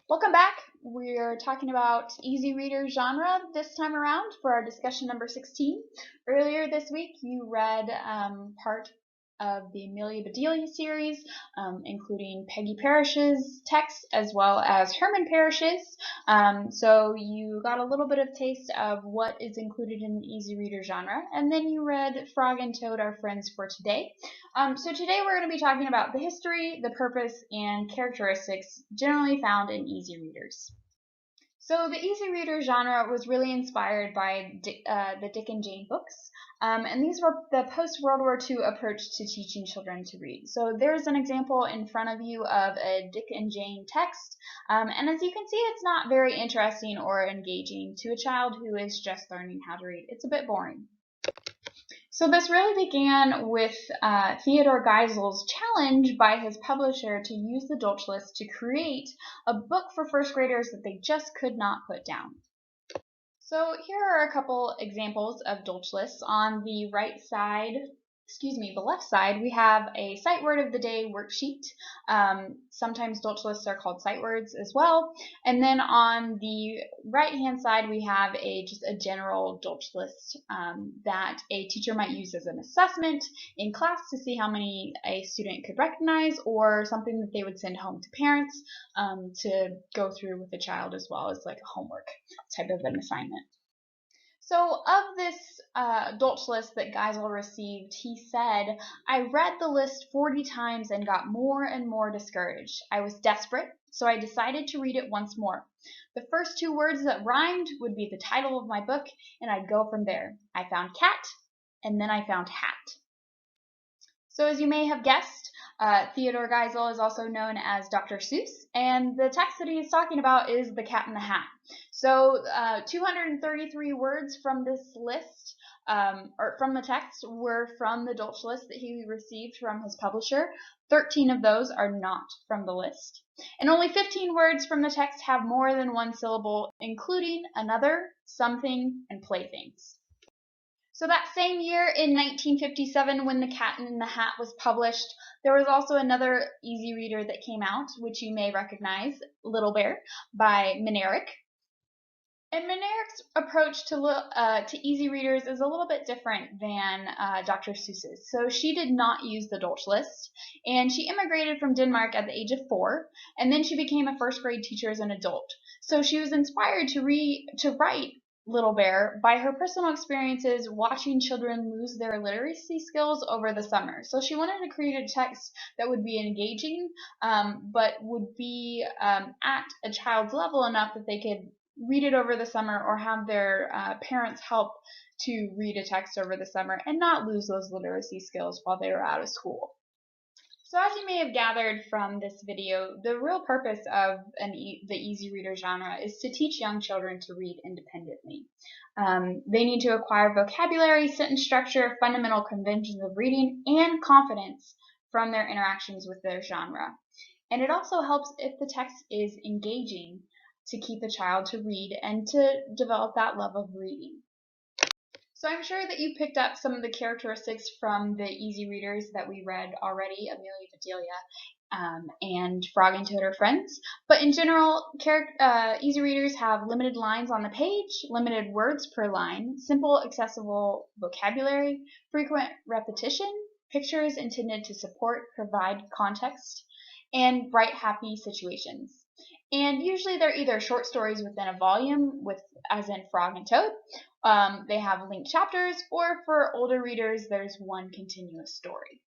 Welcome back. We're talking about easy reader genre this time around for our discussion number 16. Earlier this week, you read part of the Amelia Bedelia series, including Peggy Parrish's text as well as Herman Parrish's. So you got a little bit of taste of what is included in the easy reader genre, and then you read Frog and Toad Are Friends for today. So today we're going to be talking about the history, the purpose, and characteristics generally found in easy readers. So the easy reader genre was really inspired by the Dick and Jane books, and these were the post-World War II approach to teaching children to read. So there's an example in front of you of a Dick and Jane text, and as you can see, it's not very interesting or engaging to a child who is just learning how to read. It's a bit boring. So this really began with Theodore Geisel's challenge by his publisher to use the Dolch List to create a book for first graders that they just could not put down. So here are a couple examples of Dolch lists. On the right side, the left side, we have a sight word of the day worksheet. Sometimes Dolch lists are called sight words as well. And then on the right-hand side, we have just a general Dolch list that a teacher might use as an assessment in class to see how many a student could recognize, or something that they would send home to parents to go through with the child, as well as like a homework type of an assignment. So of this Dolch list that Geisel received, he said, "I read the list 40 times and got more and more discouraged. I was desperate, so I decided to read it once more. The first two words that rhymed would be the title of my book, and I'd go from there. I found cat, and then I found hat." So as you may have guessed, Theodore Geisel is also known as Dr. Seuss, and the text that he is talking about is The Cat in the Hat. So 233 words from this list, or from the text, were from the Dolch list that he received from his publisher. 13 of those are not from the list. And only 15 words from the text have more than one syllable, including another, something, and playthings. So that same year, in 1957, when The Cat in the Hat was published, there was also another easy reader that came out, which you may recognize, Little Bear, by Manerick. And Manerick's approach to easy readers is a little bit different than Dr. Seuss's. So she did not use the Dolch list, and she immigrated from Denmark at the age of 4, and then she became a first grade teacher as an adult. So she was inspired to write Little Bear by her personal experiences watching children lose their literacy skills over the summer. So she wanted to create a text that would be engaging, but would be at a child's level enough that they could read it over the summer or have their parents help to read a text over the summer and not lose those literacy skills while they were out of school. So as you may have gathered from this video, the real purpose of the easy reader genre is to teach young children to read independently. They need to acquire vocabulary, sentence structure, fundamental conventions of reading, and confidence from their interactions with their genre. And it also helps if the text is engaging to keep a child to read and to develop that love of reading. So I'm sure that you picked up some of the characteristics from the easy readers that we read already, Amelia Bedelia and Frog and Toad Are Friends. But in general, easy readers have limited lines on the page, limited words per line, simple accessible vocabulary, frequent repetition, pictures intended to provide context, and bright, happy situations. And usually they're either short stories within a volume, as in Frog and Toad. They have linked chapters, or for older readers, there's one continuous story.